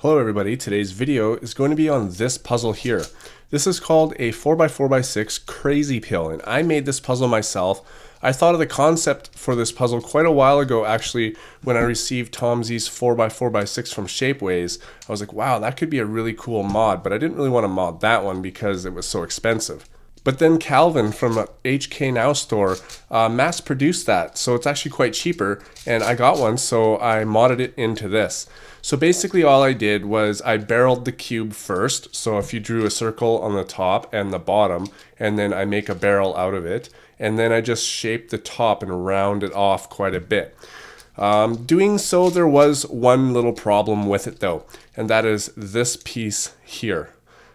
Hello everybody, today's video is going to be on this puzzle here. This is called a 4x4x6 CrazyPill, and I made this puzzle myself. I thought of the concept for this puzzle quite a while ago actually when I received Tomsy's 4x4x6 from Shapeways. I was like, wow, that could be a really cool mod, but I didn't really want to mod that one because it was so expensive. But then Calvin from HK Now store mass produced that, so it's actually quite cheaper, and I got one, so I modded it into this. So basically all I did was I barreled the cube first, so if you drew a circle on the top and the bottom, and then I make a barrel out of it, and then I just shaped the top and round it off quite a bit. Doing so, there was one little problem with it though, and that is this piece here.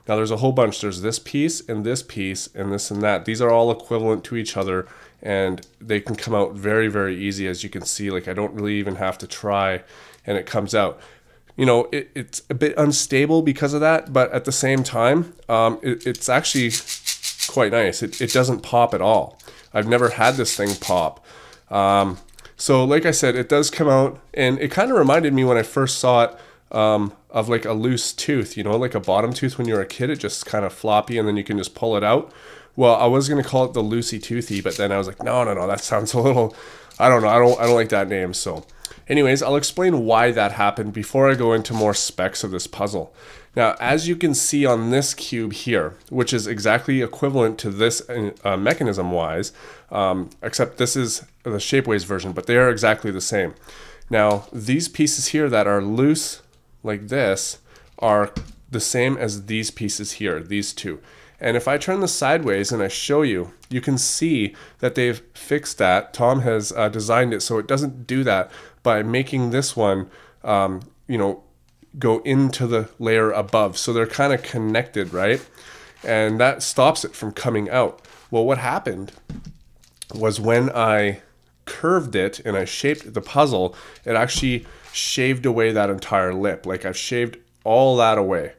Now there's a whole bunch. There's this piece and this piece and this and that. These are all equivalent to each other and they can come out very, very easy, as you can see. Like, I don't really even have to try and it comes out. You know, it's a bit unstable because of that, but at the same time, it's actually quite nice. It doesn't pop at all. I've never had this thing pop. So like I said, it does come out, and it kind of reminded me when I first saw it of like a loose tooth, you know, like a bottom tooth when you were a kid. It just kind of floppy and then you can just pull it out. Well, I was going to call it the loosey toothy, but then I was like, no, that sounds a little, I don't know, I don't like that name. So anyways, I'll explain why that happened before I go into more specs of this puzzle. Now, as you can see on this cube here, which is exactly equivalent to this mechanism wise, except this is the Shapeways version, but they are exactly the same. Now, these pieces here that are loose like this are the same as these pieces here, these two. And if I turn this sideways and I show you, you can see that they've fixed that. Tom has designed it so it doesn't do that by making this one, you know, go into the layer above. So they're kind of connected, right? And that stops it from coming out. Well, what happened was when I curved it and I shaped the puzzle, it actually shaved away that entire lip. Like, I've shaved all that away.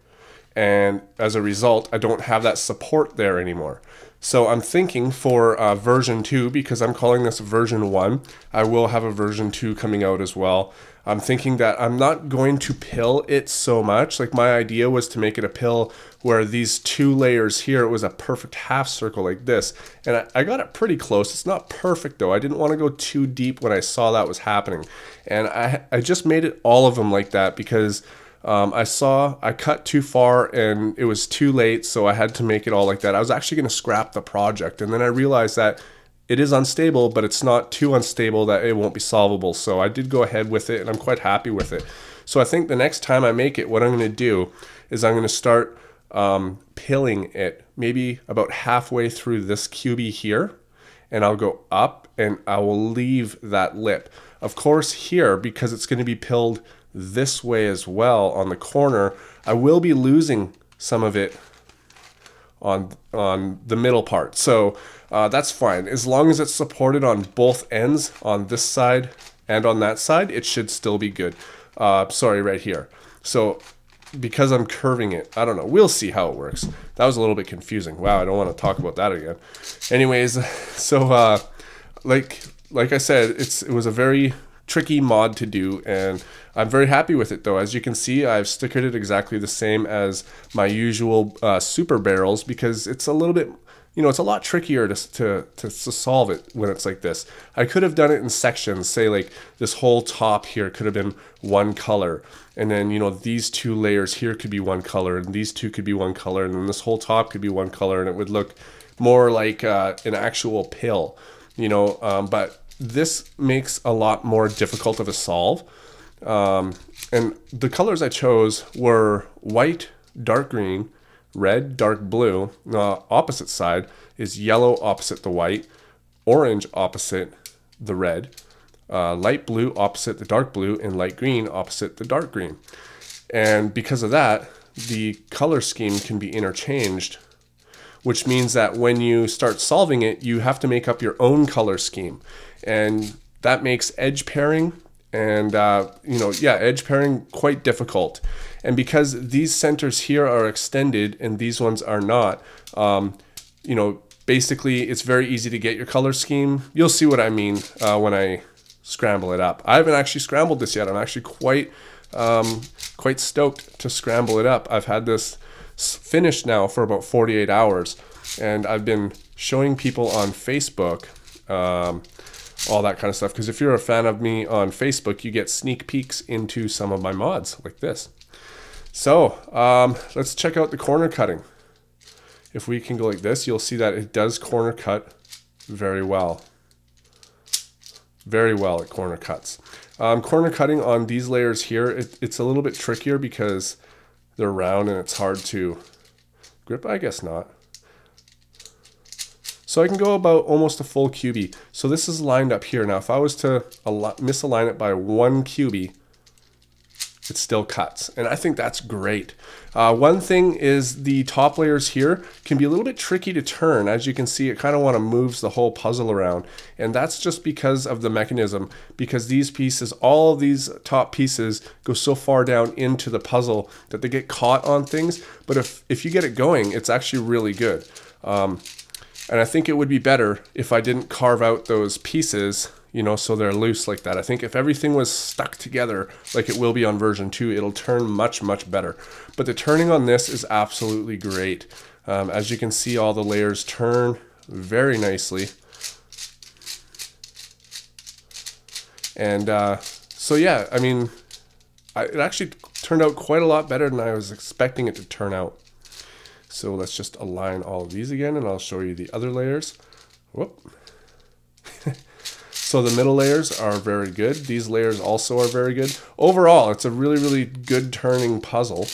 And as a result, I don't have that support there anymore. So I'm thinking for version 2, because I'm calling this version 1, I will have a version 2 coming out as well. I'm thinking that I'm not going to pill it so much. Like, my idea was to make it a pill where these two layers here, it was a perfect half circle like this. And I got it pretty close. It's not perfect though. I didn't want to go too deep when I saw that was happening. And I just made it all of them like that because I cut too far and it was too late, so I had to make it all like that. I was actually going to scrap the project, and then I realized that it is unstable, but it's not too unstable that it won't be solvable. So I did go ahead with it, and I'm quite happy with it. So I think the next time I make it, what I'm going to do is I'm going to start pilling it maybe about halfway through this cubie here, and I'll go up and I will leave that lip. Of course here, because it's going to be pilled this way as well on the corner, I will be losing some of it on the middle part. So that's fine. As long as it's supported on both ends, on this side and on that side, it should still be good. Sorry, right here. So because I'm curving it, I don't know. We'll see how it works. That was a little bit confusing. Wow, I don't want to talk about that again. Anyways, so like I said, it was a very tricky mod to do, and I'm very happy with it though. As you can see, I've stickered it exactly the same as my usual super barrels because it's a little bit, you know, it's a lot trickier to solve it when it's like this. I could have done it in sections, say like this whole top here could have been one color, and then, you know, these two layers here could be one color, and these two could be one color, and then this whole top could be one color, and it would look more like an actual pill, you know, but this makes a lot more difficult of a solve. And the colors I chose were white, dark green, red, dark blue. Opposite side is yellow opposite the white, orange opposite the red, light blue opposite the dark blue, and light green opposite the dark green. And because of that, the color scheme can be interchanged, which means that when you start solving it, you have to make up your own color scheme. And that makes edge pairing and, you know, yeah, edge pairing quite difficult. And because these centers here are extended and these ones are not, you know, basically it's very easy to get your color scheme. You'll see what I mean when I scramble it up. I haven't actually scrambled this yet. I'm actually quite quite stoked to scramble it up. I've had this finished now for about 48 hours, and I've been showing people on Facebook all that kind of stuff, because if you're a fan of me on Facebook, you get sneak peeks into some of my mods like this. So let's check out the corner cutting. If we can go like this, you'll see that it does corner cut very well. Very well at corner cuts. Corner cutting on these layers here, it's a little bit trickier because they're round and it's hard to grip. I guess not. So I can go about almost a full cubie. So this is lined up here. Now if I was to misalign it by 1 cubie, it still cuts, and I think that's great. One thing is the top layers here can be a little bit tricky to turn. As you can see, it kind of want to move the whole puzzle around, and that's just because of the mechanism, because these pieces, all of these top pieces go so far down into the puzzle that they get caught on things. But if you get it going, it's actually really good. And I think it would be better if I didn't carve out those pieces, you know, so they're loose like that. I think if everything was stuck together like it will be on version 2, it'll turn much, much better. But the turning on this is absolutely great. As you can see, all the layers turn very nicely. And so yeah, I mean, it actually turned out quite a lot better than I was expecting it to turn out. So let's just align all of these again, and I'll show you the other layers. Whoop. So the middle layers are very good. These layers also are very good. Overall, it's a really, really good turning puzzle.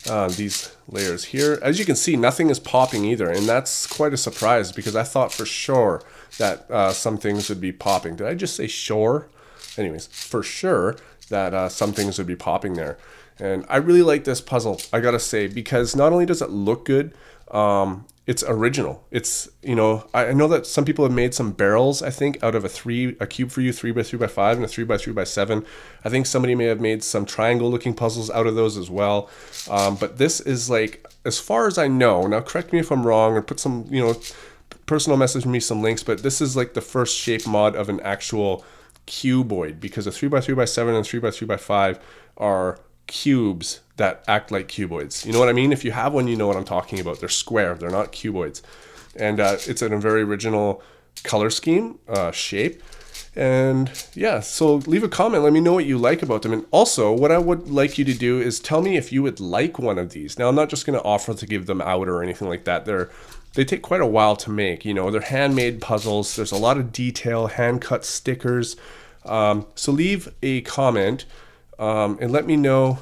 These layers here, as you can see, nothing is popping either, and that's quite a surprise because I thought for sure that some things would be popping. Did I just say sure? Anyways, for sure that some things would be popping there. And I really like this puzzle, I gotta say, because not only does it look good, it's original. It's, you know, I know that some people have made some barrels, I think, out of a cube for you 3x3x5 and a 3x3x7. I think somebody may have made some triangle looking puzzles out of those as well. But this is like, as far as I know, now correct me if I'm wrong or put some, you know, personal message me some links, but this is like the first shape mod of an actual cuboid, because a 3x3x7 and 3x3x5 are cubes that act like cuboids. You know what I mean? If you have one, you know what I'm talking about. They're square, they're not cuboids. And it's in a very original color scheme, shape. And yeah, so leave a comment, let me know what you like about them. And also, what I would like you to do is tell me if you would like one of these. Now, I'm not just going to offer to give them out or anything like that. They take quite a while to make. You know, they're handmade puzzles. There's a lot of detail, hand-cut stickers. So leave a comment and let me know,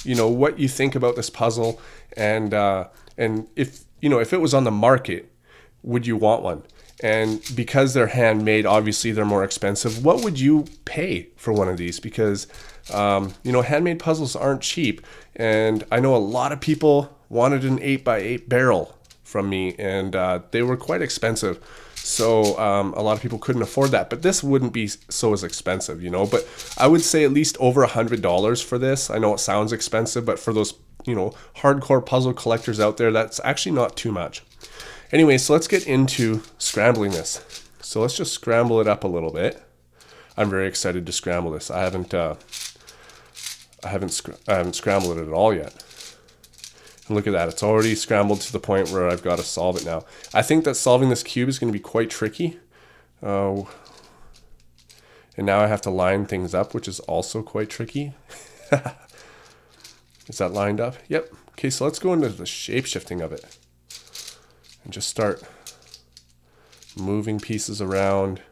you know, what you think about this puzzle, and if, you know, if it was on the market, would you want one? And because they're handmade, obviously they're more expensive. What would you pay for one of these? Because you know, handmade puzzles aren't cheap, and I know a lot of people wanted an 8x8 barrel from me, and they were quite expensive. So a lot of people couldn't afford that, but this wouldn't be so as expensive, you know. But I would say at least over $100 for this. I know it sounds expensive, but for those, you know, hardcore puzzle collectors out there, that's actually not too much. Anyway, so let's get into scrambling this. So let's just scramble it up a little bit. I'm very excited to scramble this. I haven't scrambled it at all yet. And look at that, it's already scrambled to the point where I've got to solve it now. I think that solving this cube is going to be quite tricky. And now I have to line things up, which is also quite tricky. Is that lined up? Yep. Okay, so let's go into the shape shifting of it. And just start moving pieces around.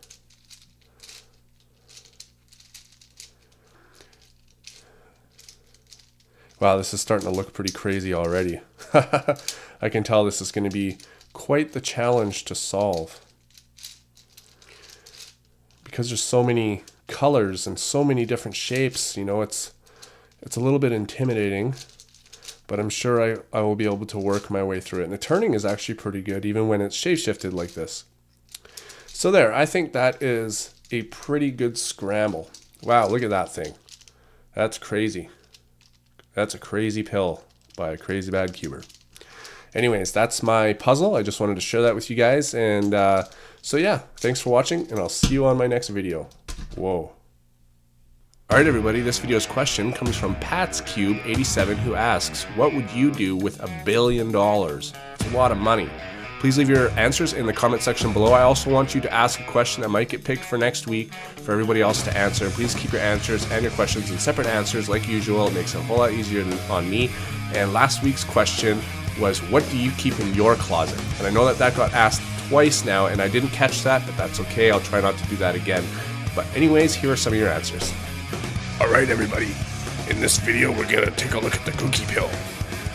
Wow, this is starting to look pretty crazy already. I can tell this is going to be quite the challenge to solve, because there's so many colors and so many different shapes. You know, it's a little bit intimidating, but I'm sure I will be able to work my way through it. And the turning is actually pretty good, even when it's shape shifted like this. So there, I think that is a pretty good scramble. Wow, look at that thing. That's crazy. That's a crazy pill by CrazyBadCuber. Anyways, that's my puzzle. I just wanted to share that with you guys. And so yeah, thanks for watching, and I'll see you on my next video. Whoa. Alright everybody, this video's question comes from Pat's Cube 87 who asks, what would you do with $1 billion? It's a lot of money. Please leave your answers in the comment section below. I also want you to ask a question that might get picked for next week for everybody else to answer. Please keep your answers and your questions in separate answers like usual. It makes it a whole lot easier on me. And last week's question was, what do you keep in your closet? And I know that got asked twice now and I didn't catch that, but that's okay. I'll try not to do that again. But anyways, here are some of your answers. Alright everybody, in this video we're gonna take a look at the cookie pill.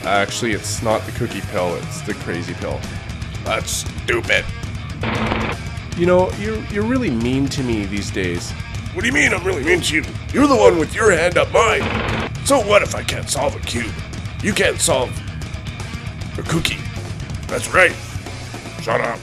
Actually, it's not the cookie pill, it's the crazy pill. That's stupid. You know, you're really mean to me these days. What do you mean I'm really mean to you? You're the one with your hand up mine. So what if I can't solve a cube? You can't solve a cookie. That's right. Shut up.